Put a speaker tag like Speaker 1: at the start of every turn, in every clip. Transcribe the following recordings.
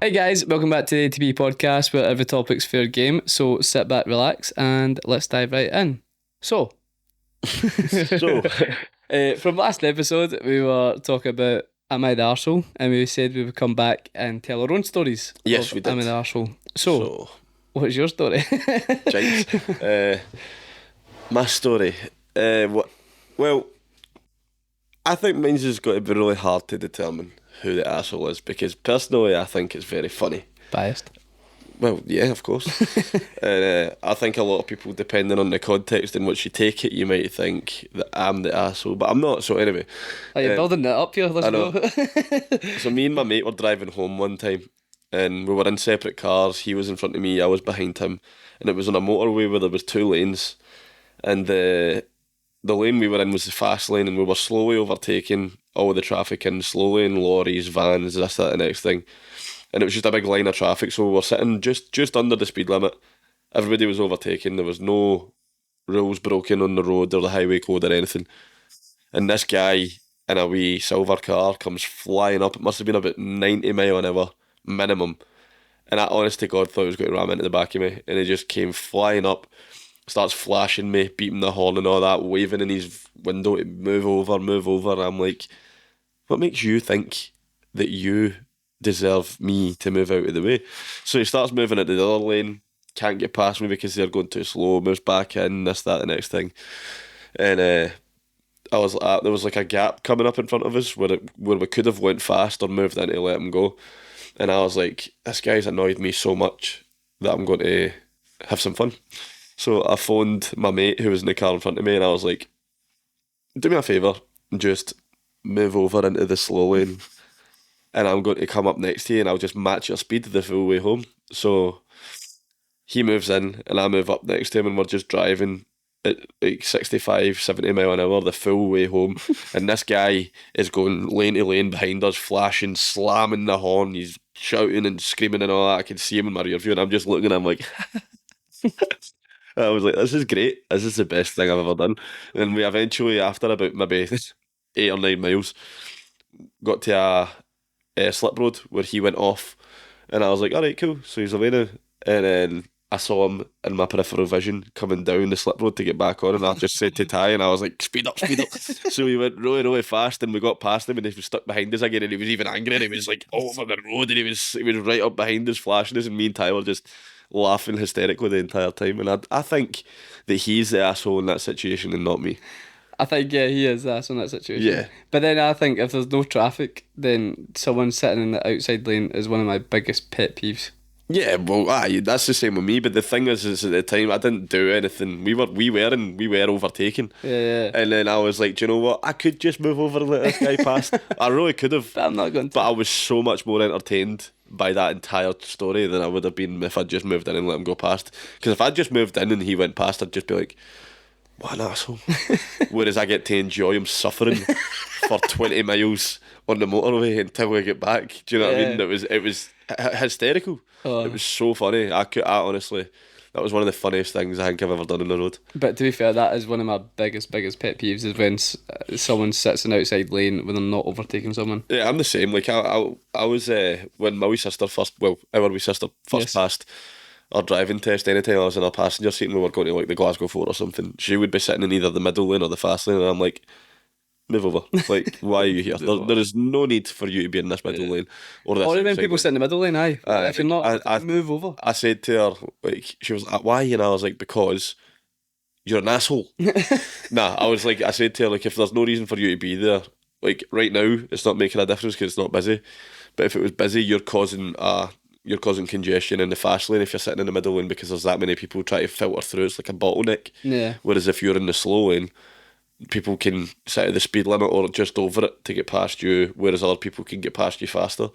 Speaker 1: Hey guys, welcome back to the ATB podcast where every topic's fair game. So sit back, relax, and let's dive right in. So, from last episode, we were talking about Am I the Arsehole? And we said we would come back and tell our own stories.
Speaker 2: Yes, we did.
Speaker 1: Am I the Arsehole? So, what's your story?
Speaker 2: Giants. My story. Well, I think mine's has got to be really hard to determine who the asshole is, because personally I think it's very funny.
Speaker 1: Biased?
Speaker 2: Well, yeah, of course. And I think a lot of people, depending on the context in which you take it, you might think that I'm the asshole, but I'm not. So anyway,
Speaker 1: Are you building that up here? Let's go.
Speaker 2: So me and my mate were driving home one time, and we were in separate cars. He was in front of me, I was behind him, and it was on a motorway where there was two lanes, and the lane we were in was the fast lane, and we were slowly overtaking all the traffic in slowly, and lorries, vans, this, that, the next thing. And it was just a big line of traffic, so we were sitting just under the speed limit. Everybody was overtaking, there was no rules broken on the road or the highway code or anything. And this guy in a wee silver car comes flying up. It must have been about 90 mile an hour minimum. And I honest to God thought he was going to ram into the back of me. And he just came flying up, starts flashing me, beating the horn and all that, waving in his window to move over, move over. And I'm like, what makes you think that you deserve me to move out of the way? So he starts moving into the other lane, can't get past me because they're going too slow, moves back in, this, that, the next thing. And there was like a gap coming up in front of us where we could have went fast or moved in to let him go. And I was like, this guy's annoyed me so much that I'm going to have some fun. So I phoned my mate who was in the car in front of me, and I was like, do me a favour, just move over into the slow lane, and I'm going to come up next to you and I'll just match your speed the full way home. So he moves in and I move up next to him, and we're just driving at like 65, 70 mile an hour the full way home. And this guy is going lane to lane behind us, flashing, slamming the horn, he's shouting and screaming and all that. I can see him in my rear view and I'm just looking at him like I was like, this is great, this is the best thing I've ever done. And we eventually, after about maybe 8 or 9 miles, got to a slip road where he went off, and I was like, alright, cool, so he's away now. And then I saw him in my peripheral vision coming down the slip road to get back on, and I just said to Ty, and I was like, speed up, speed up. So we went really, really fast, and we got past him, and he was stuck behind us again, and he was even angrier. He was like all over the road, and he was right up behind us flashing us, and me and Ty were just laughing hysterically the entire time. And I think that he's the asshole in that situation and not me.
Speaker 1: I think, yeah, he is the asshole in that situation.
Speaker 2: Yeah.
Speaker 1: But then I think if there's no traffic, then someone sitting in the outside lane is one of my biggest pet peeves.
Speaker 2: Yeah, well, that's the same with me. But the thing is at the time I didn't do anything. We were overtaken.
Speaker 1: Yeah.
Speaker 2: And then I was like, do you know what? I could just move over and let this guy pass. I really could have.
Speaker 1: But I'm not going to.
Speaker 2: But I was so much more entertained by that entire story than I would have been if I'd just moved in and let him go past. Because if I'd just moved in and he went past, I'd just be like, what an asshole. Whereas I get to enjoy him suffering for 20 miles on the motorway until we get back. Do you know what I mean? It was hysterical. It was so funny. I honestly, that was one of the funniest things I think I've ever done on the road.
Speaker 1: But to be fair, that is one of my biggest pet peeves, is when someone sits in the outside lane when they're not overtaking someone.
Speaker 2: Yeah, I'm the same. Like I was when my wee sister our wee sister first passed our driving test. Anytime I was in her passenger seat and we were going to like the Glasgow 4 or something, she would be sitting in either the middle lane or the fast lane, and I'm like, move over. Like, why are you here? There is no need for you to be in this middle lane. Or
Speaker 1: when people sit in the middle lane, if you're not, move over.
Speaker 2: I said to her, like, she was like, why? And I was like, because you're an asshole. I said to her, like, if there's no reason for you to be there, like, right now, it's not making a difference because it's not busy. But if it was busy, you're causing congestion in the fast lane if you're sitting in the middle lane, because there's that many people trying to filter through. It's like a bottleneck.
Speaker 1: Yeah.
Speaker 2: Whereas if you're in the slow lane, people can sit at the speed limit or just over it to get past you, whereas other people can get past you faster.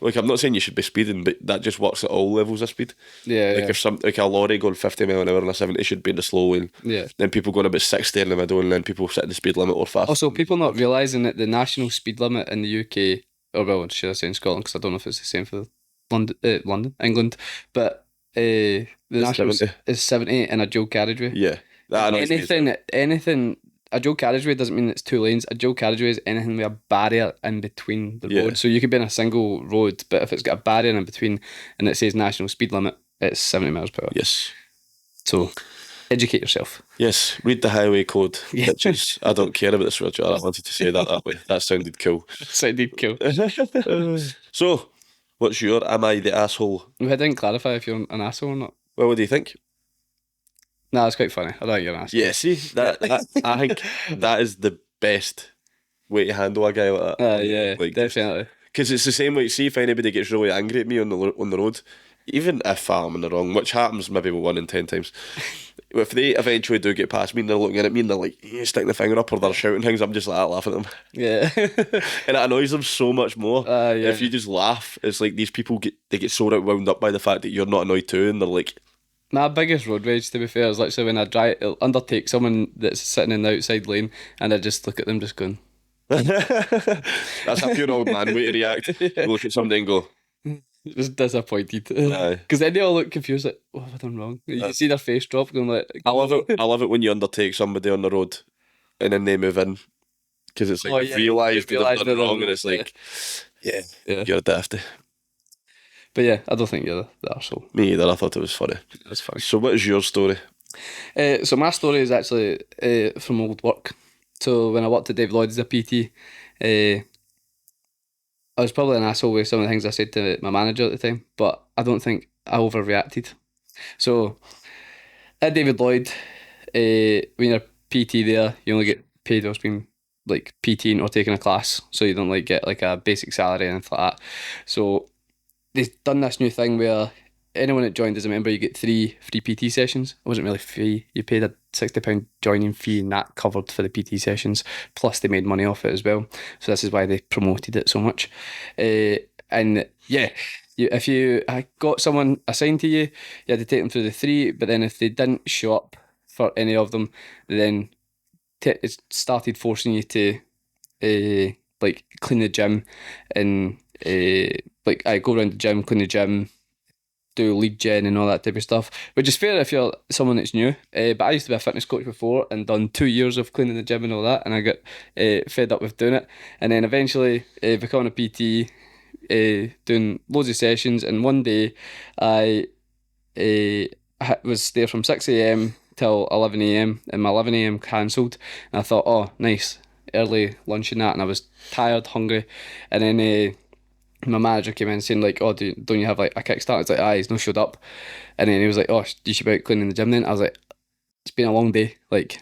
Speaker 2: Like, I'm not saying you should be speeding, but that just works at all levels of speed.
Speaker 1: Yeah.
Speaker 2: If a lorry going 50 mile an hour and a 70 should be in the slow lane.
Speaker 1: Yeah.
Speaker 2: Then people going about 60 in the middle, and then people sit at the speed limit or faster.
Speaker 1: Also, people not realising that the national speed limit in the UK, or well, should I say in Scotland, because I don't know if it's the same for England, but the national is 70 in a dual carriageway.
Speaker 2: Yeah. That annoys me as well.
Speaker 1: Anything. A dual carriageway doesn't mean it's two lanes. A dual carriageway is anything with a barrier in between the
Speaker 2: Yeah.
Speaker 1: road. So you could be in a single road, but if it's got a barrier in between and it says national speed limit, it's 70 miles per hour.
Speaker 2: Yes.
Speaker 1: So educate yourself.
Speaker 2: Yes, read the highway code.
Speaker 1: Yeah.
Speaker 2: Which is, I don't care about the swear jar. I wanted to say that way. That sounded cool.
Speaker 1: Sounded cool.
Speaker 2: So, what's your am I the asshole?
Speaker 1: I didn't clarify if you're an asshole or not.
Speaker 2: Well, what do you think?
Speaker 1: No, it's quite funny. I don't think you're an asshole.
Speaker 2: Yeah, see, that I think that is the best way to handle a guy like that.
Speaker 1: Yeah,
Speaker 2: Like,
Speaker 1: definitely.
Speaker 2: because it's the same way. See, if anybody gets really angry at me on the road, even if I'm in the wrong, which happens maybe 1 in 10 times, if they eventually do get past me and they're looking at me and they're like, yeah, sticking the finger up or they're shouting things, I'm just like laughing at them.
Speaker 1: Yeah.
Speaker 2: And it annoys them so much more.
Speaker 1: Yeah.
Speaker 2: If you just laugh, it's like these people get so wound up by the fact that you're not annoyed too, and they're like,
Speaker 1: My biggest road rage, to be fair, is literally when I undertake someone that's sitting in the outside lane and I just look at them just going.
Speaker 2: that's a pure old man way to react.
Speaker 1: Yeah.
Speaker 2: Look at somebody and go,
Speaker 1: Just disappointed.
Speaker 2: Aye.
Speaker 1: Because then they all look confused, like, what have I done wrong? You can see their face drop, going like,
Speaker 2: I love it. I love it when you undertake somebody on the road and then they move in, because it's like
Speaker 1: Oh,
Speaker 2: you've
Speaker 1: yeah,
Speaker 2: realised
Speaker 1: you've
Speaker 2: that they've
Speaker 1: realised
Speaker 2: done
Speaker 1: they're
Speaker 2: wrong,
Speaker 1: wrong,
Speaker 2: and it's like, yeah,
Speaker 1: Yeah.
Speaker 2: you're dafty.
Speaker 1: But yeah, I don't think you're the arsehole.
Speaker 2: Me either. I thought it was funny.
Speaker 1: That's funny.
Speaker 2: So, what is your story?
Speaker 1: So my story is actually from old work. So when I worked at Dave Lloyd as a PT, I was probably an asshole with some of the things I said to my manager at the time, but I don't think I overreacted. So at David Lloyd, when you're PT there, you only get paid whilst being like PTing or taking a class, so you don't like get like a basic salary or anything like that. So they've done this new thing where anyone that joined as a member, you get 3 free PT sessions. It wasn't really free. You paid a £60 joining fee and that covered for the PT sessions. Plus they made money off it as well. So this is why they promoted it so much. And yeah, if you had got someone assigned to you, you had to take them through the 3, but then if they didn't show up for any of them, then it started forcing you to like clean the gym and like I go around the gym, clean the gym, do lead gen and all that type of stuff, which is fair if you're someone that's new. But I used to be a fitness coach before and done 2 years of cleaning the gym and all that, and I got fed up with doing it. And then eventually becoming a PT, doing loads of sessions. And one day I was there from 6 a.m. till 11 a.m. and my 11 a.m. cancelled. And I thought, oh, nice, early lunch and that. And I was tired, hungry. And then my manager came in saying like, oh, don't you have like a kickstart? It's like, he's not showed up. And then he was like, oh, you should be out cleaning the gym then. I was like, it's been a long day, like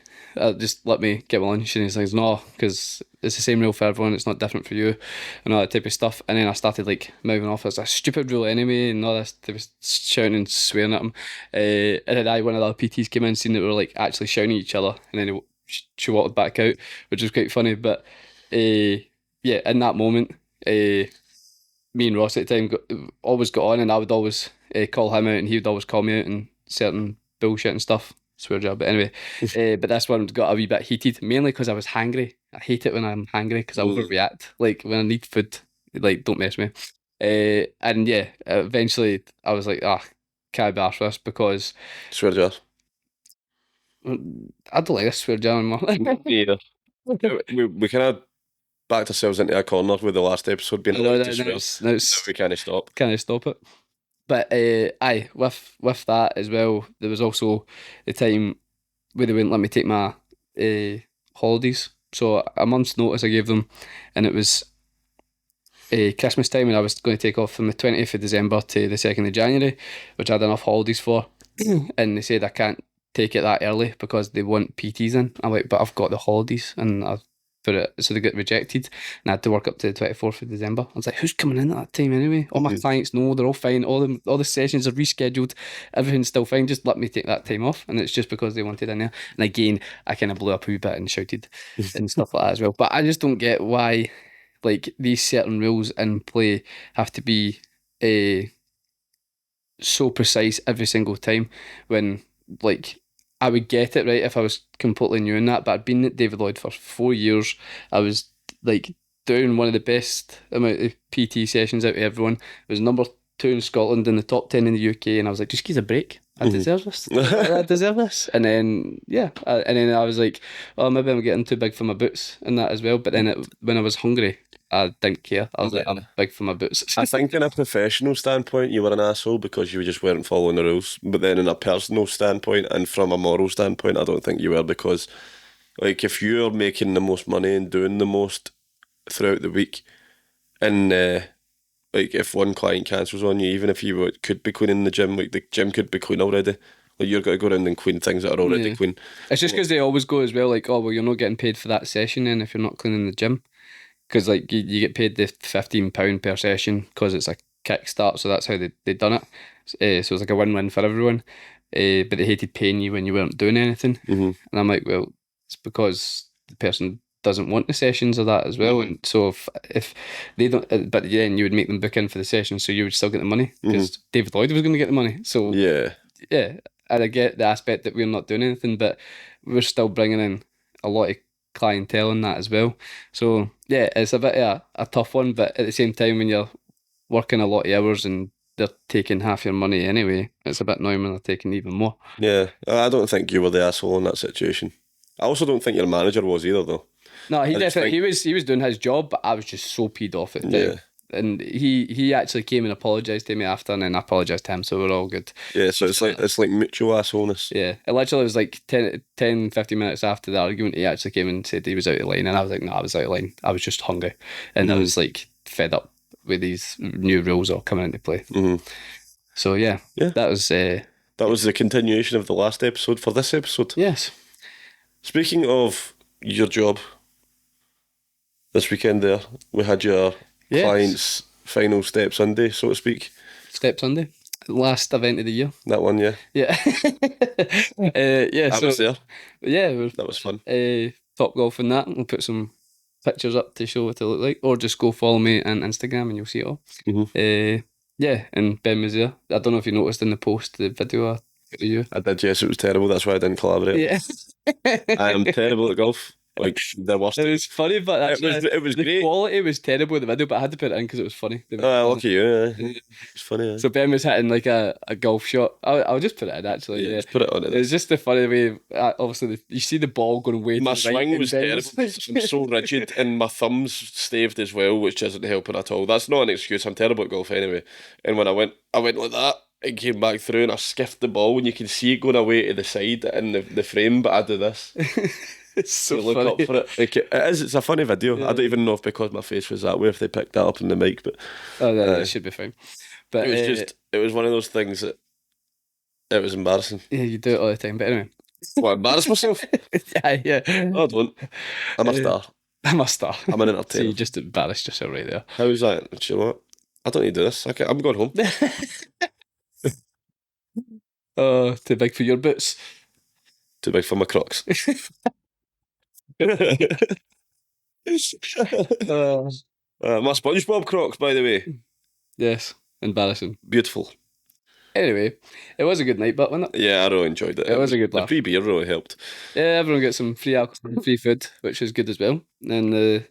Speaker 1: just let me get my lunch. And he's like, no, because it's the same rule for everyone, it's not different for you and all that type of stuff. And then I started like mouthing off, it's a stupid rule anyway and all this type of shouting and swearing at him. And then one of the other PTs came in saying that we were like actually shouting at each other, and then she walked back out, which was quite funny. But yeah, in that moment, me and Ross at the time always got on, and I would always call him out and he would always call me out in certain bullshit and stuff. Swear jar. But anyway, but this one got a wee bit heated, mainly because I was hangry. I hate it when I'm hangry because I overreact. Like when I need food, like don't mess with me. And yeah, eventually I was like, can't be arsed with this because
Speaker 2: Swear jar.
Speaker 1: I don't like this swear jar anymore.
Speaker 2: Yeah. we kind of backed ourselves into a corner with the last episode being allowed to swear.
Speaker 1: Now
Speaker 2: We can't stop.
Speaker 1: Can't stop it. But aye, with that as well, there was also the time where they wouldn't let me take my holidays. So a month's notice I gave them, and it was Christmas time, and I was going to take off from the 20th of December to the 2nd of January, which I had enough holidays for. And they said I can't take it that early because they want PTs in. I'm like, but I've got the holidays, and I've put it, so they got rejected, and I had to work up to the 24th of December. I was like, who's coming in at that time anyway? All my clients know, they're all fine, all the sessions are rescheduled, everything's still fine, just let me take that time off. And it's just because they wanted in there. And again, I kind of blew up a wee bit and shouted and stuff like that as well. But I just don't get why like these certain rules in play have to be so precise every single time, when like I would get it right if I was completely new in that. But I'd been at David Lloyd for 4 years. I was like doing one of the best amount of PT sessions out of everyone. It was number 2 in Scotland and the top 10 in the UK, and I was like, just give us a break. I deserve this. I deserve this. And then, and then I was like, oh, maybe I'm getting too big for my boots and that as well. But then when I was hungry, I didn't care. I was like, I'm big for my boots.
Speaker 2: I think in a professional standpoint, you were an asshole because you just weren't following the rules. But then in a personal standpoint and from a moral standpoint, I don't think you were because, like, if you're making the most money and doing the most throughout the week, and like if one client cancels on you, even if you could be cleaning the gym, like the gym could be clean already. Like you're going to go around and clean things that are already clean.
Speaker 1: It's just because they always go as well, like, oh, well, you're not getting paid for that session then if you're not cleaning the gym. Because, like, you get paid the £15 per session because it's a kickstart, so that's how they done it. So it's like a win-win for everyone. But they hated paying you when you weren't doing anything. And I'm like, well, it's because the person doesn't want the sessions or that as well. And so if they don't, but then you would make them book in for the session, so you would still get the money because David Lloyd was going to get the money. So
Speaker 2: yeah,
Speaker 1: and I get the aspect that we're not doing anything, but we're still bringing in a lot of clientele in that as well. So yeah, it's a bit of a tough one, but at the same time, when you're working a lot of hours and they're taking half your money anyway, it's a bit annoying when they're taking even more.
Speaker 2: yeah. I don't think you were the asshole in that situation. I also don't think your manager was either, though.
Speaker 1: No, he definitely he was doing his job, but I was just so peed off at the time.
Speaker 2: Yeah.
Speaker 1: And he actually came and apologised to me after, and then I apologised to him, so we're all good.
Speaker 2: Yeah, so it's like mutual assholeness.
Speaker 1: Yeah, it literally was like 10, 15 minutes after the argument, he actually came and said he was out of line, and I was like, no, I was out of line. I was just hungry, and I was like fed up with these new rules all coming into play. So yeah, that was
Speaker 2: the continuation of the last episode for this episode.
Speaker 1: Yes.
Speaker 2: Speaking of your job, this weekend there we had your client's final step Sunday, so to speak.
Speaker 1: Step Sunday, last event of the year.
Speaker 2: That one, yeah.
Speaker 1: Yeah.
Speaker 2: I was there.
Speaker 1: Yeah,
Speaker 2: that was fun.
Speaker 1: Topgolf and that. We'll put some pictures up to show what it looked like, or just go follow me on Instagram and you'll see it all. Yeah, and Ben was there. I don't know if you noticed in the post the video I put of you.
Speaker 2: I did, yes. It was terrible. That's why I didn't collaborate.
Speaker 1: Yeah.
Speaker 2: I am terrible at golf. Like the worst.
Speaker 1: It was funny, but
Speaker 2: it was
Speaker 1: the
Speaker 2: great.
Speaker 1: quality was terrible in the video, but I had to put it in because it was funny.
Speaker 2: Lucky you. Yeah. It's funny. Yeah.
Speaker 1: So Ben was hitting like a golf shot. I'll just put it in actually. Yeah,
Speaker 2: just put it on it.
Speaker 1: It's just the funny way. Obviously, you see the ball going way.
Speaker 2: My
Speaker 1: to
Speaker 2: swing
Speaker 1: right,
Speaker 2: was terrible. I'm so rigid, and my thumbs staved as well, which isn't helping at all. That's not an excuse. I'm terrible at golf anyway. And when I went like that. It came back through and I skiffed the ball and you can see it going away to the side in the frame, but I do this.
Speaker 1: It's so
Speaker 2: you look
Speaker 1: funny.
Speaker 2: up for it. Like it's a funny video. I don't even know if because my face was that way if they picked that up in the mic, but
Speaker 1: it should be fine. But
Speaker 2: it was one of those things that it was embarrassing.
Speaker 1: Yeah, you do it all the time. But anyway,
Speaker 2: what, embarrass myself?
Speaker 1: yeah.
Speaker 2: I don't. I'm a star.
Speaker 1: I'm a star.
Speaker 2: I'm an entertainer.
Speaker 1: So you just embarrassed yourself right there.
Speaker 2: How's that? Do you know what? I don't need to do this. I'm going home.
Speaker 1: Oh, too big for your boots.
Speaker 2: Too big for my Crocs. My SpongeBob Crocs, by the way.
Speaker 1: Yes, embarrassing.
Speaker 2: Beautiful.
Speaker 1: Anyway, it was a good night, but wasn't it?
Speaker 2: Yeah, I really enjoyed it.
Speaker 1: It was a good laugh.
Speaker 2: The free beer really helped.
Speaker 1: Yeah, everyone got some free alcohol and free food, which was good as well. And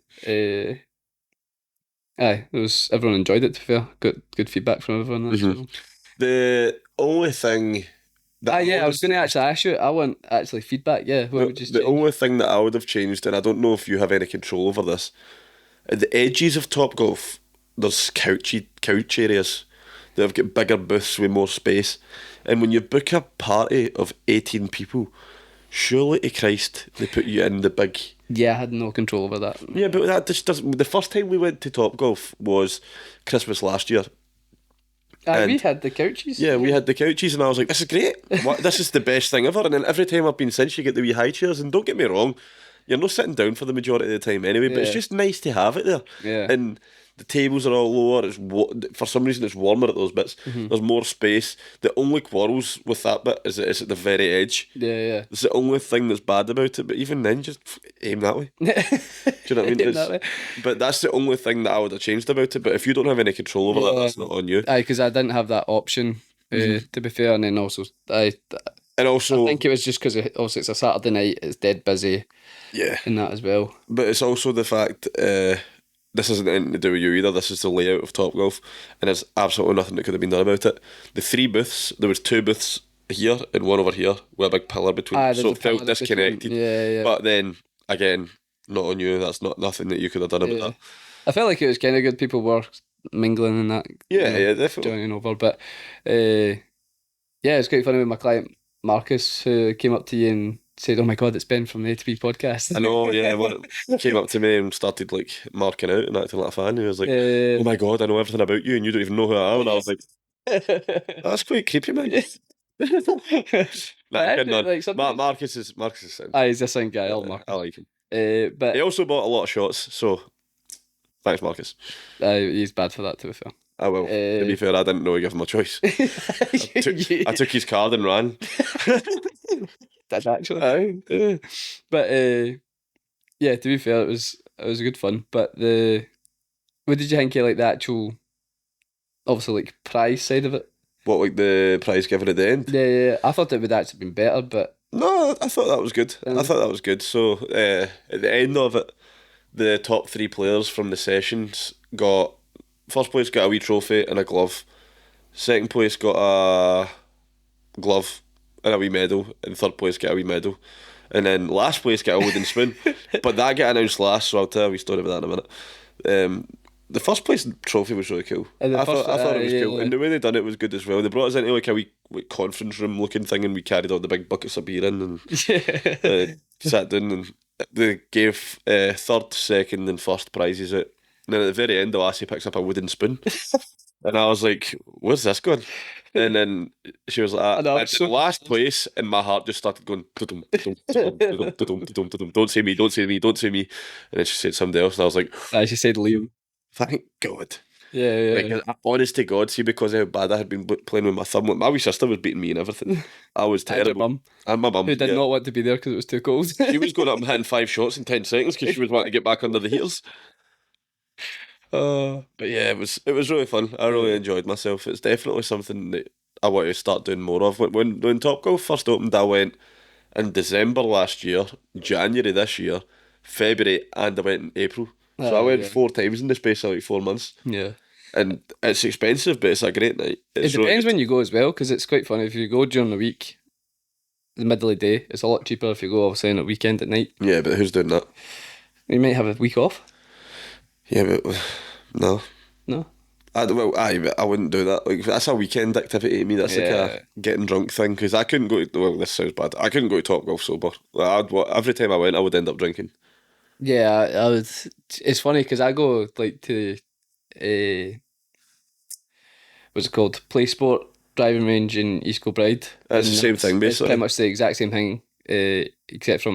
Speaker 1: everyone enjoyed it. To be fair, got good feedback from everyone.
Speaker 2: The only thing that
Speaker 1: I was going to actually ask you. I want actually feedback. Yeah, what would you
Speaker 2: the only thing that I would have changed, and I don't know if you have any control over this, at the edges of Topgolf, there's couch areas. They've got bigger booths with more space, and when you book a party of 18 people, surely to Christ they put you in the big.
Speaker 1: Yeah, I had no control over that.
Speaker 2: Yeah, but that just doesn't. The first time we went to Topgolf was Christmas last year.
Speaker 1: We had the couches.
Speaker 2: Yeah, we had the couches, and I was like, "This is great! This is the best thing ever." And then every time I've been since, you get the wee high chairs, and don't get me wrong, you're not sitting down for the majority of the time anyway. But it's just nice to have it there.
Speaker 1: Yeah.
Speaker 2: And the tables are all lower. For some reason it's warmer at those bits. There's more space. The only quarrels with that bit is it's at the very edge.
Speaker 1: Yeah.
Speaker 2: It's the only thing that's bad about it. But even then, just aim that way. Do you know what I mean?
Speaker 1: Aim that way.
Speaker 2: But that's the only thing that I would have changed about it. But if you don't have any control over that, that's not on you.
Speaker 1: Aye, because I didn't have that option. To be fair, and then also I think it was just because also it's a Saturday night. It's dead busy.
Speaker 2: Yeah.
Speaker 1: In that as well.
Speaker 2: But it's also the fact. This isn't anything to do with you either. This is the layout of Topgolf, and there's absolutely nothing that could have been done about it. The 3 booths, there was 2 booths here and one over here with a big pillar between them.
Speaker 1: There's
Speaker 2: So
Speaker 1: a
Speaker 2: it felt
Speaker 1: pillar between-
Speaker 2: disconnected.
Speaker 1: Yeah.
Speaker 2: But then, again, not on you. That's not nothing that you could have done about
Speaker 1: Yeah.
Speaker 2: that.
Speaker 1: I felt like it was kind of good. People were mingling and that.
Speaker 2: Yeah, definitely.
Speaker 1: Joining over. But yeah, it's quite funny with my client Marcus, who came up to you and said, "Oh my God, it's Ben from the A to B podcast."
Speaker 2: I know, yeah. One came up to me and started like marking out and acting like a fan. He was like, "Oh my God, I know everything about you and you don't even know who I am." And I was like, "That's quite creepy, man." Nah, kidding on.
Speaker 1: Like sometimes,
Speaker 2: Marcus is sound.
Speaker 1: he's a sound guy. I love
Speaker 2: I
Speaker 1: Marcus.
Speaker 2: like him.
Speaker 1: But
Speaker 2: He also bought a lot of shots, so thanks, Marcus.
Speaker 1: he's bad for that, to be fair.
Speaker 2: I will. To be fair, I didn't know he gave him a choice. I took his card and ran.
Speaker 1: Did actually. But yeah, to be fair, it was good fun. But what did you think of like the actual, obviously like prize side of it?
Speaker 2: What, like the prize given at the end?
Speaker 1: Yeah. I thought it would actually been better, but
Speaker 2: No, I thought that was good. I thought that was good. So at the end of it, the top 3 players from the sessions got first place got a wee trophy and a glove. Second place got a glove and a wee medal, and third place got a wee medal. And then last place got a wooden spoon. But that got announced last, so I'll tell a wee story about that in a minute. The first place trophy was really cool. I thought it was cool. And the way they done it was good as well. They brought us into like a wee conference room looking thing, and we carried all the big buckets of beer in and sat down, and they gave third, second and first prizes out. And then at the very end, the lassie picks up a wooden spoon. And I was like, where's this going? And then she was like, I did last place, and my heart just started going, "Dudum, dudum, dudum, dudum, dudum, dudum, dudum. Don't say me, don't say me, don't say me. And then she said somebody else, and I was like,
Speaker 1: she said Liam.
Speaker 2: thank God.
Speaker 1: Yeah.
Speaker 2: Like, honest to God, see, because of how bad I had been playing with my thumb. Like, my wee sister was beating me and everything. I was
Speaker 1: And your
Speaker 2: terrible.
Speaker 1: mum,
Speaker 2: And my mum,
Speaker 1: who did not want to be there because it was too cold.
Speaker 2: she was going up and hitting 5 shots in 10 seconds because she was wanting to get back under the heaters. But yeah, it was really fun. I really enjoyed myself. It's definitely something that I want to start doing more of. When Topgolf first opened, I went in December last year, January this year, February, and I went in April. So I went 4 times in the space of like 4 months.
Speaker 1: Yeah.
Speaker 2: And it's expensive, but it's a great night.
Speaker 1: It depends when you go as well, because it's quite funny. If you go during the week, the middle of the day, it's a lot cheaper if you go, obviously, on a weekend at night.
Speaker 2: Yeah, but who's doing that?
Speaker 1: You might have a week off.
Speaker 2: Yeah, but no.
Speaker 1: No?
Speaker 2: I wouldn't do that. Like, that's a weekend activity to me. That's like a getting drunk thing. Because I couldn't go to, well, this sounds bad. I couldn't go to Topgolf sober. Like, every time I went, I would end up drinking.
Speaker 1: Yeah, I would. It's funny because I go like to what's it called? Play Sport driving range in East Kilbride.
Speaker 2: It's the same thing, basically.
Speaker 1: It's pretty much the exact same thing, except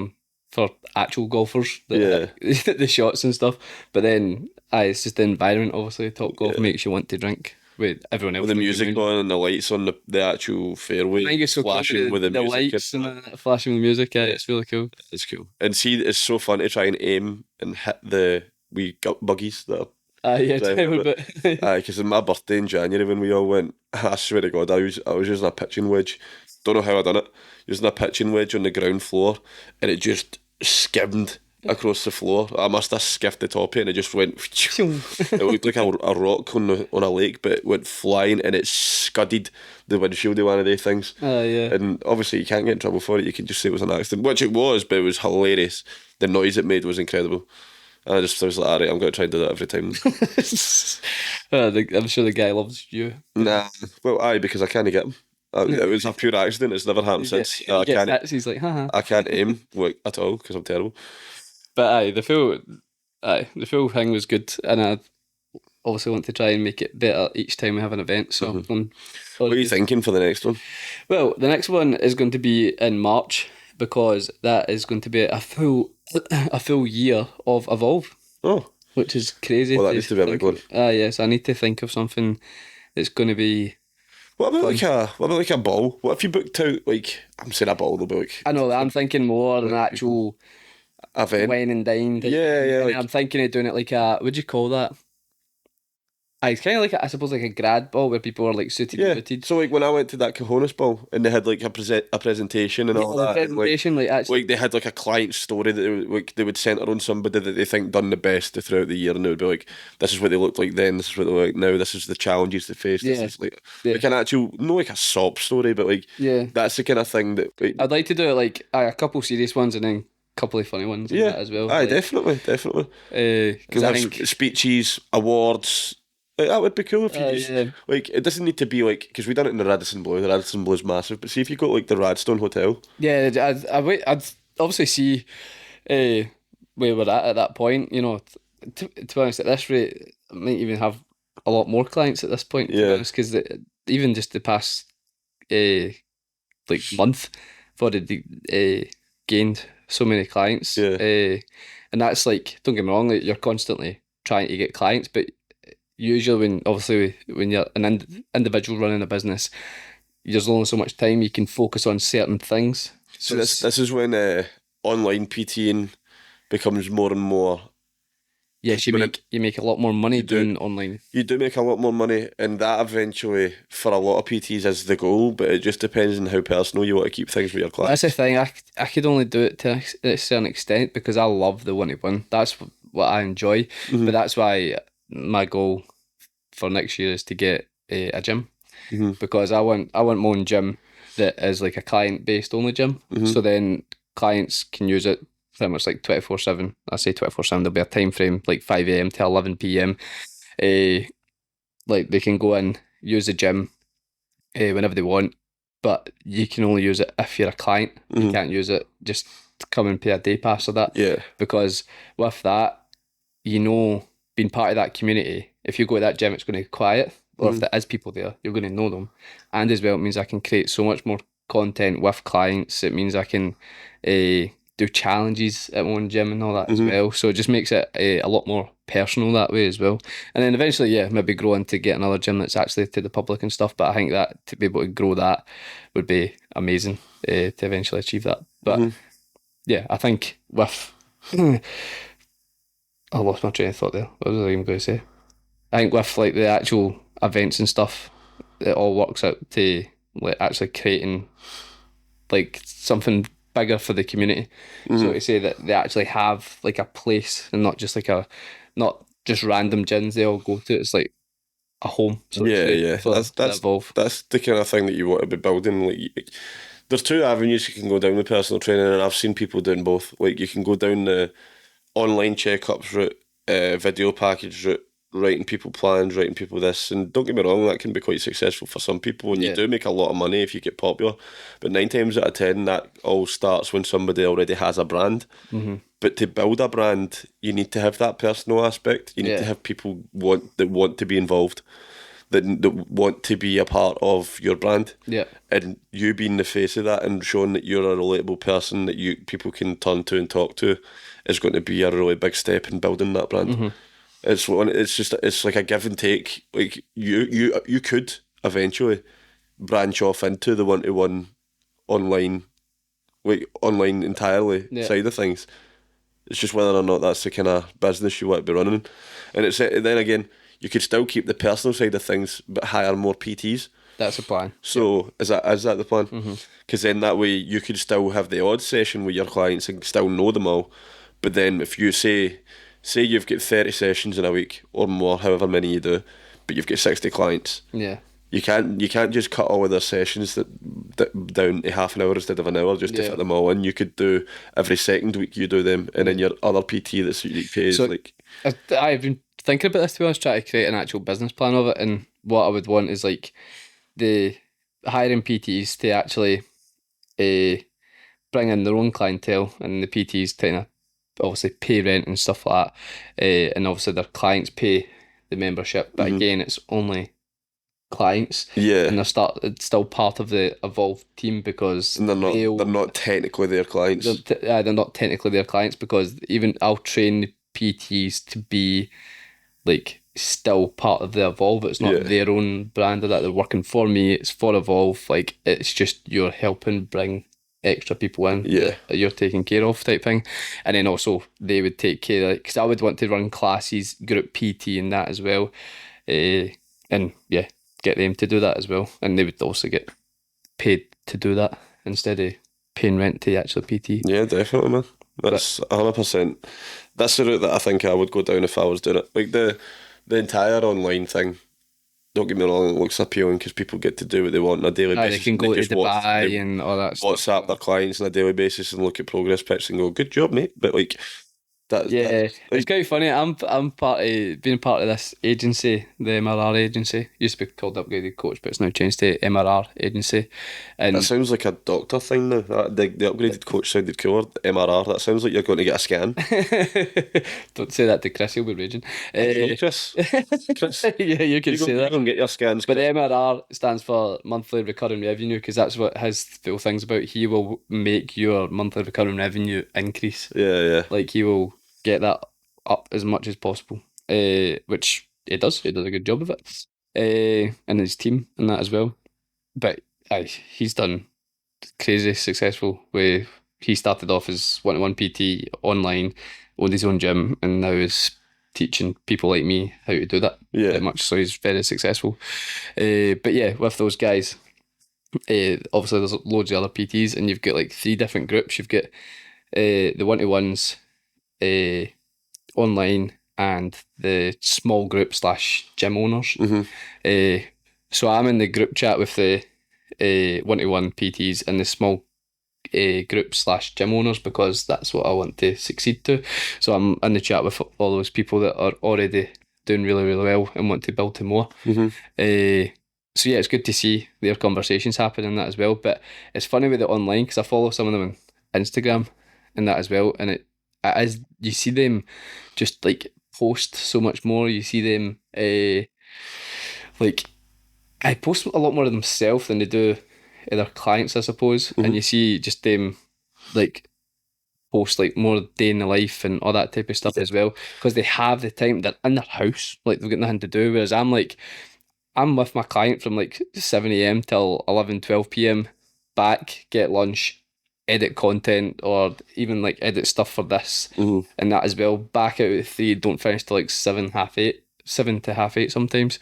Speaker 1: for actual golfers, the shots and stuff. But then, it's just the environment. Obviously, Topgolf makes you want to drink with everyone else.
Speaker 2: With the music on and the lights on the actual fairway,
Speaker 1: I think it's so
Speaker 2: flashing
Speaker 1: cool,
Speaker 2: with the music.
Speaker 1: Lights and flashing with music. Yeah, it's really cool.
Speaker 2: It's cool. And see, it's so fun to try and aim and hit the wee buggies that are because on my birthday in January when we all went, I swear to God, I was using a pitching wedge. Don't know how I done it. Using a pitching wedge on the ground floor, and it just skimmed across the floor. I must have skiffed the top of it, and it just went. It looked like a rock on a lake, but it went flying, and it scudded the windshield of one of these things. And obviously, you can't get in trouble for it. You can just say it was an accident, which it was, but it was hilarious. The noise it made was incredible. And I was like, alright, I'm going to try and do that every time.
Speaker 1: I'm sure the guy loves you.
Speaker 2: Nah, well, because I can't get him. It was a pure accident. It's never happened since.
Speaker 1: He's like, haha.
Speaker 2: I can't aim at all because I'm terrible.
Speaker 1: But the full thing was good, and I obviously want to try and make it better each time we have an event. So,
Speaker 2: what are you thinking for the next one?
Speaker 1: Well, the next one is going to be in March because that is going to be a full year of Evolve.
Speaker 2: Oh,
Speaker 1: which is crazy.
Speaker 2: Well, that needs to be a big one.
Speaker 1: Yes, I need to think of something that's going to be.
Speaker 2: What about like a ball? What if you booked out like I'm saying a ball? They'll be like.
Speaker 1: I know that I'm thinking more an actual
Speaker 2: event,
Speaker 1: wine and dine.
Speaker 2: Yeah.
Speaker 1: Like, I'm thinking of doing it like a. What do you call that? It's kind of like I suppose like a grad ball where people are like suited and
Speaker 2: Yeah.
Speaker 1: booted.
Speaker 2: So like when I went to that Cajonas ball and they had like a presentation and
Speaker 1: Yeah,
Speaker 2: all
Speaker 1: the
Speaker 2: that, and
Speaker 1: presentation like actually.
Speaker 2: like they had like a client story that they would centre on somebody that they think done the best throughout the year, and it would be like, this is what they looked like then, this is what they look like now, this is the challenges they faced, this
Speaker 1: Yeah,
Speaker 2: is
Speaker 1: yeah,
Speaker 2: like an actual, not like a sob story, but like
Speaker 1: yeah.
Speaker 2: that's the kind of thing that
Speaker 1: I'd like to do it like a couple serious ones and then a couple of funny ones and
Speaker 2: yeah,
Speaker 1: that as well.
Speaker 2: aye,
Speaker 1: Like,
Speaker 2: definitely, definitely.
Speaker 1: because
Speaker 2: We'll
Speaker 1: I
Speaker 2: have
Speaker 1: think,
Speaker 2: speeches, awards. Like, that would be cool if you just
Speaker 1: yeah,
Speaker 2: like. It doesn't need to be like because we done it in the Radisson Blue. The Radisson Blue is massive, but see if you got like the Radstone Hotel.
Speaker 1: yeah. I'd obviously see where we're at that point. You know, to be honest, at this rate, I might even have a lot more clients at this point. To be
Speaker 2: Yeah,
Speaker 1: honest, because even just the past uh, like month, I've already gained so many clients.
Speaker 2: yeah.
Speaker 1: And that's like, don't get me wrong, like, you're constantly trying to get clients, but usually when you're an individual running a business, there's only so much time you can focus on certain things.
Speaker 2: So
Speaker 1: So
Speaker 2: this
Speaker 1: it's
Speaker 2: this is when online PTing becomes more and more
Speaker 1: yes,
Speaker 2: prominent.
Speaker 1: you make a lot more money
Speaker 2: You do
Speaker 1: doing online.
Speaker 2: you do make a lot more money, and that eventually for a lot of PTs is the goal. But it just depends on how personal you want to keep things with your
Speaker 1: Well, that's the
Speaker 2: clients.
Speaker 1: thing. I could only do it to a certain extent because I love the one to one. That's what I enjoy. But
Speaker 2: Hmm.
Speaker 1: that's why my goal for next year is to get a gym
Speaker 2: Hmm.
Speaker 1: because I want my own gym that is like a client based only gym.
Speaker 2: Hmm.
Speaker 1: So then clients can use it pretty much like 24/7. I say 24/7. There'll be a time frame like 5 a.m. to 11 p.m. Like they can go in, use the gym whenever they want, but you can only use it if you're a client. You
Speaker 2: Hmm.
Speaker 1: can't use it just to come and pay a day pass or that
Speaker 2: Yeah.
Speaker 1: because with that, you know, being part of that community, if you go to that gym, it's going to be quiet, or if
Speaker 2: Hmm.
Speaker 1: there is people there, you're going to know them. And as well, it means I can create so much more content with clients. It means I can do challenges at my own gym and all that as
Speaker 2: Hmm.
Speaker 1: well. So it just makes it a lot more personal that way as well. And then eventually, yeah, maybe grow into get another gym that's actually to the public and stuff. But I think that to be able to grow that would be amazing to eventually achieve that. But
Speaker 2: Hmm.
Speaker 1: yeah, I think with I lost my train of thought there. What was I even going to say? I think with like the actual events and stuff, it all works out to like actually creating like something bigger for the community. So
Speaker 2: Hmm.
Speaker 1: to say that they actually have like a place and not just like not just random gyms they all go to. It's like a home, so to
Speaker 2: Yeah,
Speaker 1: say,
Speaker 2: yeah.
Speaker 1: for the Evolve.
Speaker 2: That's the kind of thing that you want to be building. There's two avenues you can go down with personal training, and I've seen people doing both. Like you can go down the online checkups route, video package route, writing people plans, writing people this, and don't get me wrong, that can be quite successful for some people, and you
Speaker 1: Yeah.
Speaker 2: do make a lot of money if you get popular. But 9 times out of 10, that all starts when somebody already has a brand.
Speaker 1: Hmm.
Speaker 2: But to build a brand, you need to have that personal aspect. You need to
Speaker 1: Yeah.
Speaker 2: have people want to be involved, that want to be a part of your brand,
Speaker 1: Yeah.
Speaker 2: and you being the face of that and showing that you're a relatable person that you people can turn to and talk to is going to be a really big step in building that brand.
Speaker 1: Hmm.
Speaker 2: It's like a give and take. Like you could eventually branch off into the one to one online, like online entirely
Speaker 1: Yeah.
Speaker 2: side of things. It's just whether or not that's the kind of business you want to be running. And it's then again, you could still keep the personal side of things, but hire more PTs.
Speaker 1: That's the plan. Yep.
Speaker 2: So is that the plan?
Speaker 1: Hmm.
Speaker 2: Because then that way you could still have the odd session with your clients and still know them all. But then if you say you've got 30 sessions in a week or more, however many you do, but you've got 60 clients,
Speaker 1: Yeah.
Speaker 2: you can't just cut all of their sessions down to half an hour instead of an hour just to
Speaker 1: Yeah.
Speaker 2: fit them all in. You could do every second week you do them, and then your other PT that's you pays
Speaker 1: So
Speaker 2: like
Speaker 1: I've been thinking about this to be honest, trying to create an actual business plan of it, and what I would want is like the hiring PTs to actually uh, bring in their own clientele, and the PTs kind of obviously pay rent and stuff like that, and obviously their clients pay the membership. But
Speaker 2: mhm.
Speaker 1: again, it's only clients,
Speaker 2: Yeah,
Speaker 1: and it's still part of the Evolve team because
Speaker 2: and they're not technically their clients.
Speaker 1: they're not technically their clients because even I'll train the PTs to be like still part of the Evolve. It's not
Speaker 2: Yeah,
Speaker 1: their own brand or that they're working for me. It's for Evolve. Like it's just you're helping bring extra people in
Speaker 2: yeah,
Speaker 1: that you're taking care of type thing, and then also they would take care of because I would want to run classes, group PT and that as well. and yeah, get them to do that as well, and they would also get paid to do that instead of paying rent to actually PT.
Speaker 2: Yeah, definitely, man. That's 100%. That's the route that I think I would go down if I was doing it. Like the entire online thing. Don't get me wrong, it looks appealing because people get to do what they want on a daily
Speaker 1: Aye,
Speaker 2: basis.
Speaker 1: they can
Speaker 2: and
Speaker 1: go to
Speaker 2: just watch-
Speaker 1: Dubai
Speaker 2: they
Speaker 1: and all that stuff.
Speaker 2: WhatsApp their clients on a daily basis and look at progress pictures and go, "Good job, mate." But like
Speaker 1: Yeah,
Speaker 2: that's
Speaker 1: it's
Speaker 2: like,
Speaker 1: quite funny. I'm being part of this agency, the MRR agency. Used to be called Upgraded Coach, but it's now changed to MRR agency.
Speaker 2: that
Speaker 1: And
Speaker 2: sounds like a doctor thing now. The upgraded coach sounded cooler. MRR. That sounds like you're going to get a scan.
Speaker 1: don't say that to Chris; he'll be raging.
Speaker 2: Hey, Chris, Chris,
Speaker 1: Yeah, you can
Speaker 2: you go,
Speaker 1: say
Speaker 2: you
Speaker 1: that.
Speaker 2: go and get your scans.
Speaker 1: But the
Speaker 2: Chris.
Speaker 1: MRR stands for monthly recurring revenue because that's what his full thing's about. He will make your monthly recurring revenue increase.
Speaker 2: Yeah.
Speaker 1: Like he will get that up as much as possible, which he does. He does a good job of it, and his team and that as well. But aye, he's done crazy successful. With he started off as one-to-one PT online, owned his own gym, and now is teaching people like me how to do that.
Speaker 2: Yeah.
Speaker 1: Pretty much. So he's very successful. But yeah, with those guys, obviously there's loads of other PTs, and you've got like 3 different groups. You've got the one-to-ones online and the small group / gym owners. So I'm in the group chat with the one-to-one PTs and the small group / gym owners because that's what I want to succeed to. So I'm in the chat with all those people that are already doing really, really well and want to build to more. So yeah, it's good to see their conversations happen and that as well. But it's funny with it online because I follow some of them on Instagram and that as well. And it is, you see them just like post so much more. You see them like I post a lot more of themselves than they do other clients, I suppose. And you see just them like post like more day in the life and all that type of stuff as well because they have the time. They're in their house, like they've got nothing to do. Whereas I'm with my client from like 7 a.m. till 11, 12 p.m. back, get lunch, edit content, or even like edit stuff for this and that as well. Back out at 3, don't finish till like 7 to half 8 sometimes,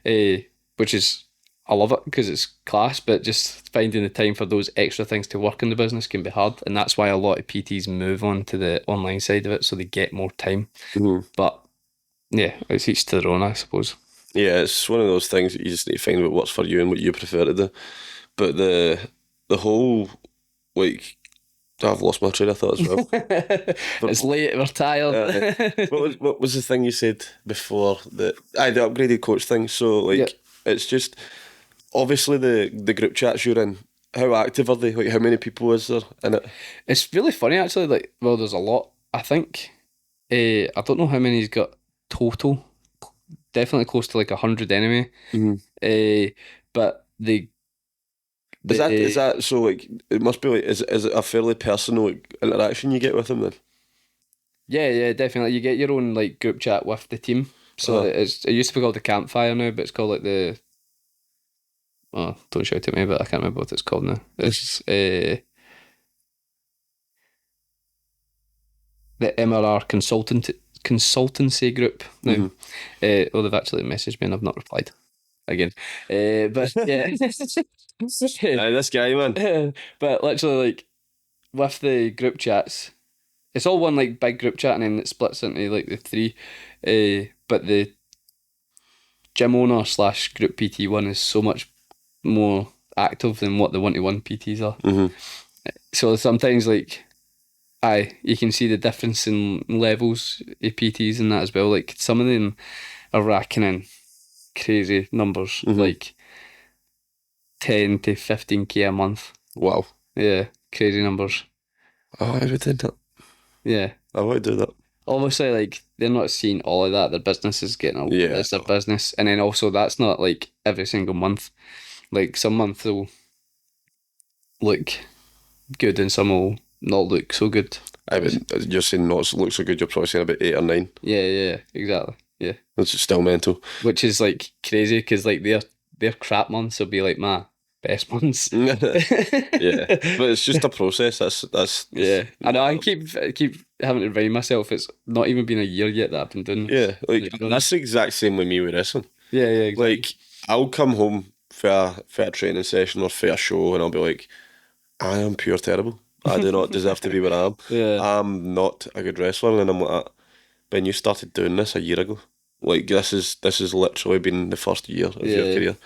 Speaker 1: which is, I love it because it's class, but just finding the time for those extra things to work in the business can be hard. And that's why a lot of PTs move on to the online side of it so they get more time. But yeah, it's each to their own, I suppose.
Speaker 2: Yeah, it's one of those things that you just need to find what works for you and what you prefer to do. But the whole like I've lost my train of thought as well.
Speaker 1: It's late, we're tired.
Speaker 2: What was the thing you said before the upgraded coach thing? So like it's just obviously the group chats you're in. How active are they? Like how many people is there in it?
Speaker 1: It's really funny actually. Like, well, there's a lot. I think I don't know how many he's got total. Definitely close to like 100 anyway. But
Speaker 2: Is that so? Like it must be like is it a fairly personal like, interaction you get with them then?
Speaker 1: Yeah, definitely. You get your own like group chat with the team. So it used to be called the campfire now, but it's called like the. Oh, don't shout at me, but I can't remember what it's called now. It's the MRR consultancy group now. Well, they've actually messaged me and I've not replied again. But yeah.
Speaker 2: This guy, man.
Speaker 1: But literally, like with the group chats, it's all one like big group chat, and then it splits into like the 3. But the gym owner / group PT one is so much more active than what the one-to-one PTs are. So sometimes like you can see the difference in levels of PTs and that as well. Like some of them are racking in crazy numbers, like 10 to 15k a month.
Speaker 2: Wow.
Speaker 1: Yeah, crazy numbers.
Speaker 2: Oh, I would do that.
Speaker 1: Yeah.
Speaker 2: I would do that.
Speaker 1: Obviously, like they're not seeing all of that. Their business is getting it's their business, and then also that's not like every single month. Like some months will look good, and some will not look so good.
Speaker 2: You're saying not look so good. You're probably saying about 8 or 9.
Speaker 1: Yeah, exactly. Yeah,
Speaker 2: It's still mental.
Speaker 1: which is like crazy because like their crap months will be like my best months.
Speaker 2: Yeah, but it's just a process. That's
Speaker 1: Yeah, I know. I keep having to remind myself it's not even been a year yet that I've been doing.
Speaker 2: Yeah, like that's the exact same with me with wrestling.
Speaker 1: Yeah, yeah, exactly.
Speaker 2: Like, I'll come home for a training session or for a show, and I'll be like, I am pure terrible. I do not deserve to be where I am.
Speaker 1: Yeah,
Speaker 2: I'm not a good wrestler, and I'm like, Ben, you started doing this a year ago. Like, this has literally been the first year of your
Speaker 1: yeah.
Speaker 2: career,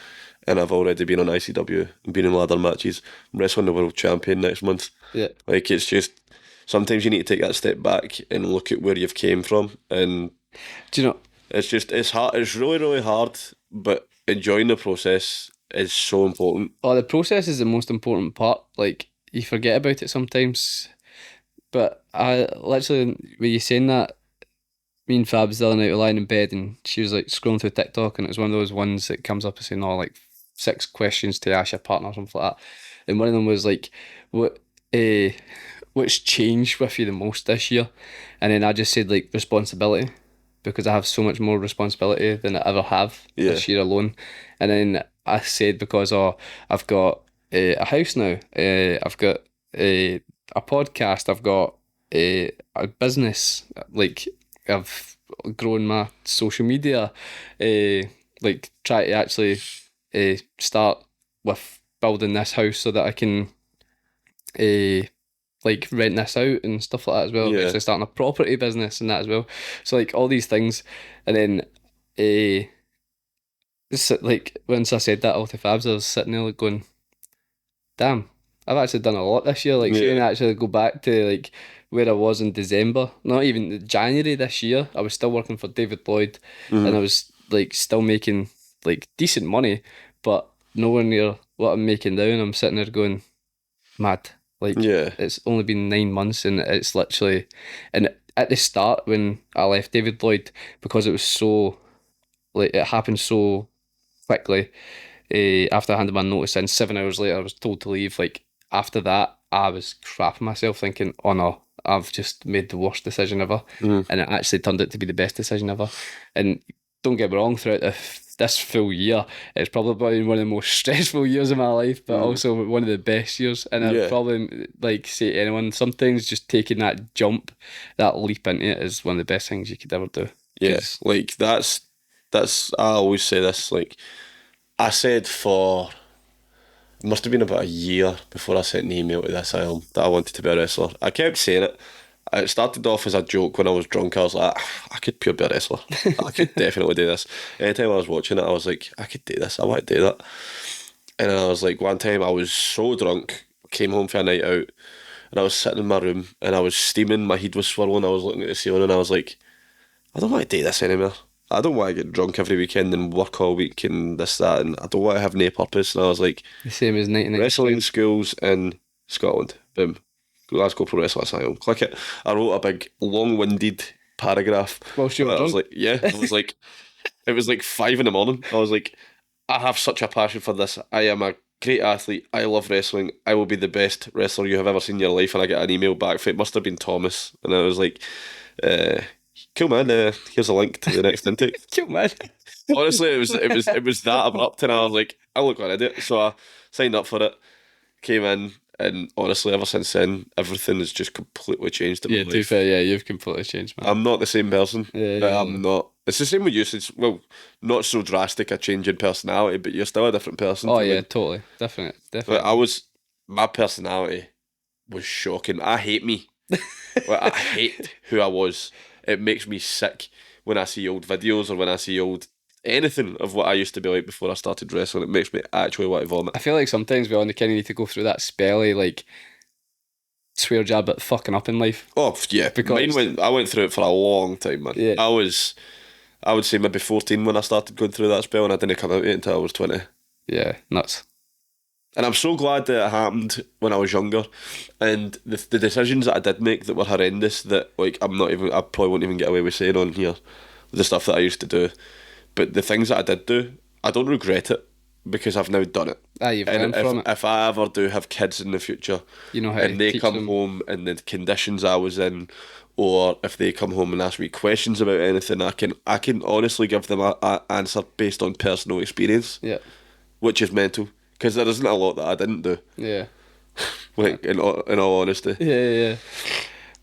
Speaker 2: and I've already been on ICW and been in ladder matches. I'm wrestling the world champion next month.
Speaker 1: Yeah.
Speaker 2: Like, it's just sometimes you need to take that step back and look at where you've came from, and
Speaker 1: Do you know?
Speaker 2: it's hard. It's really really hard, but enjoying the process is so important.
Speaker 1: Oh, the process is the most important part. Like you forget about it sometimes. But I literally, when you saying that, me and Fabs the other night were lying in bed and she was like scrolling through TikTok and it was one of those ones that comes up and saying, oh, like 6 questions to ask your partner or something like that. And one of them was like, what, uh, what's changed with you the most this year? And then I just said like responsibility because I have so much more responsibility than I ever have
Speaker 2: Yeah,
Speaker 1: this year alone. And then I said because I've got a house now, I've got a podcast, I've got a business, like I've grown my social media, like try to actually start with building this house so that I can uh, like rent this out and stuff like that as well. I'm
Speaker 2: yeah,
Speaker 1: actually starting a property business and that as well. So like all these things, and then uh, like once I said that all to Fabs, I was sitting there like going, damn, I've actually done a lot this year. Like
Speaker 2: yeah.
Speaker 1: seeing actually go back to like where I was in December, not even January this year, I was still working for David Lloyd and I
Speaker 2: Mhm.
Speaker 1: was like still making like decent money, but nowhere near what I'm making now. And I'm sitting there going, mad. Like
Speaker 2: Yeah,
Speaker 1: it's only been 9 months and it's literally and at the start when I left David Lloyd because it was so like it happened so quickly after I handed my notice in 7 hours later I was told to leave. Like after that I was crapping myself thinking, oh no, I've just made the worst decision ever,
Speaker 2: mhm.
Speaker 1: and it actually turned out to be the best decision ever. And don't get me wrong, throughout this full year it's probably been one of the most stressful years of my life, but
Speaker 2: Mhm.
Speaker 1: also one of the best years. And I'd
Speaker 2: Yeah,
Speaker 1: probably like say to anyone, sometimes just taking that jump, that leap into it is one of the best things you could ever do.
Speaker 2: yeah.
Speaker 1: Because
Speaker 2: Like that's I always say this. Like I said for it must have been about a year before I sent an email to the asylum that I wanted to be a wrestler. I kept saying it. It started off as a joke when I was drunk. I was like, "Ah, I could pure be a wrestler. I could definitely do this. Anytime I was watching it, I was like, I could do this. I want to do that. And then I was like, one time I was so drunk, came home for a night out, and I was sitting in my room and I was steaming, my head was swirling, I was looking at the ceiling and I was like, I don't want to do this anymore. I don't want to get drunk every weekend and work all week and this, that, and I don't want to have no purpose. And I was like,
Speaker 1: the same as 99
Speaker 2: wrestling
Speaker 1: Questions.
Speaker 2: schools in Scotland. Boom. Glasgow Pro Wrestling Asylum. Click it. I wrote a big, long winded paragraph.
Speaker 1: Whilst you were
Speaker 2: I was
Speaker 1: drunk.
Speaker 2: like, yeah. I was like, it was like 5 in the morning. I was like, I have such a passion for this. I am a great athlete. I love wrestling. I will be the best wrestler you have ever seen in your life. And I get an email back. It must have been Thomas. And I was like, uh, cool man, here's a link to the next intake.
Speaker 1: Cool, man.
Speaker 2: Honestly, it was that abrupt, and I was like, I look like an idiot. So I signed up for it, came in, and honestly, ever since then, everything has just completely changed in
Speaker 1: Yeah,
Speaker 2: my
Speaker 1: to be
Speaker 2: life.
Speaker 1: fair, yeah, you've completely changed, man.
Speaker 2: I'm not the same person.
Speaker 1: Yeah, yeah,
Speaker 2: I'm not. It's the same with you. It's, well, not so drastic a change in personality, but you're still a different person
Speaker 1: oh
Speaker 2: from
Speaker 1: yeah,
Speaker 2: when.
Speaker 1: totally, definitely,
Speaker 2: Like,
Speaker 1: definitely.
Speaker 2: my personality was shocking. I hate me. Like, I hate who I was. It makes me sick when I see old videos or when I see old anything of what I used to be like before I started wrestling. It makes me actually want to vomit.
Speaker 1: I feel like sometimes we all kind of need to go through that spelly like swear jab at fucking up in life
Speaker 2: Oh yeah, mine
Speaker 1: because
Speaker 2: went. I went through it for a long time, man.
Speaker 1: yeah,
Speaker 2: I would say maybe 14 when I started going through that spell, and I didn't come out of it until I was 20.
Speaker 1: yeah, nuts.
Speaker 2: And I'm so glad that it happened when I was younger, and the decisions that I did make that were horrendous. That like I probably won't even get away with saying on here, the stuff that I used to do. But the things that I did do, I don't regret it because I've now done it.
Speaker 1: Ah, you've
Speaker 2: And
Speaker 1: learned from it.
Speaker 2: if I ever do have kids in the future,
Speaker 1: You know how to
Speaker 2: and they
Speaker 1: teach
Speaker 2: come
Speaker 1: them.
Speaker 2: home in the conditions I was in, or if they come home and ask me questions about anything, I can honestly give them a answer based on personal experience,
Speaker 1: Yeah,
Speaker 2: which is mental because there isn't a lot that I didn't do.
Speaker 1: yeah,
Speaker 2: Like in all honesty,
Speaker 1: yeah, yeah. Yeah.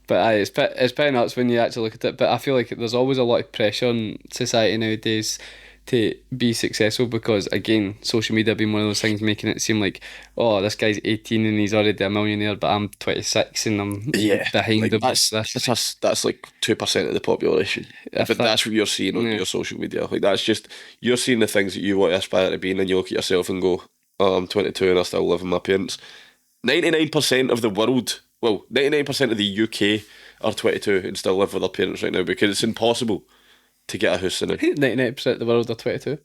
Speaker 1: But aye, it's pretty nuts when you actually look at it. But I feel like there's always a lot of pressure on society nowadays to be successful, because again, social media being one of those things making it seem like, oh, this guy's 18 and he's already a millionaire, but I'm 26 and I'm
Speaker 2: Yeah,
Speaker 1: behind
Speaker 2: like
Speaker 1: him.
Speaker 2: that's like 2% of the population.
Speaker 1: If
Speaker 2: But
Speaker 1: that,
Speaker 2: that's what you're seeing on
Speaker 1: yeah.
Speaker 2: your social media. Like that's just you're seeing the things that you want to aspire to be, and then you look at yourself and go, "Oh, I'm 22 and I still live with my parents." 99% of the world, well, 99% of the UK are 22 and still live with their parents right now because it's impossible to get a house in it.
Speaker 1: 99% of the world are 22.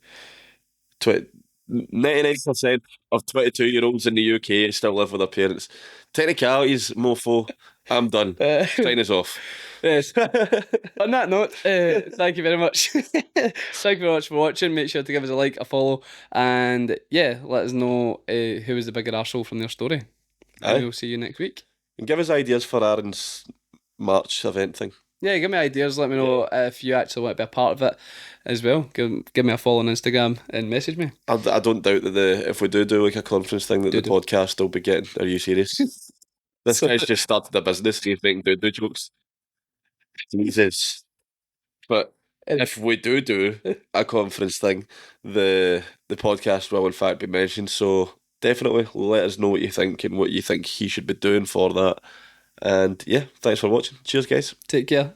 Speaker 2: 99% of 22-year-olds in the UK still live with their parents. Technicalities, mofo. I'm done. Sign us off.
Speaker 1: Yes. On that note, thank you very much. Thank you very much for watching. Make sure to give us a like, a follow, and yeah, let us know who was the bigger arsehole from their story. And
Speaker 2: Aye.
Speaker 1: we'll see you next week.
Speaker 2: And give us ideas for Aaron's March event thing.
Speaker 1: Yeah, give me ideas. Let me know if you actually want to be a part of it as well. Give me a follow on Instagram and message me.
Speaker 2: I don't doubt that if we do like a conference thing that the
Speaker 1: Do.
Speaker 2: podcast will be getting. Are you serious? This
Speaker 1: So-
Speaker 2: guy's just started a business. He's making do jokes. Jesus. But if we do a conference thing, the podcast will in fact be mentioned. So definitely let us know what you think and what you think he should be doing for that. And yeah, thanks for watching. Cheers, guys.
Speaker 1: Take care.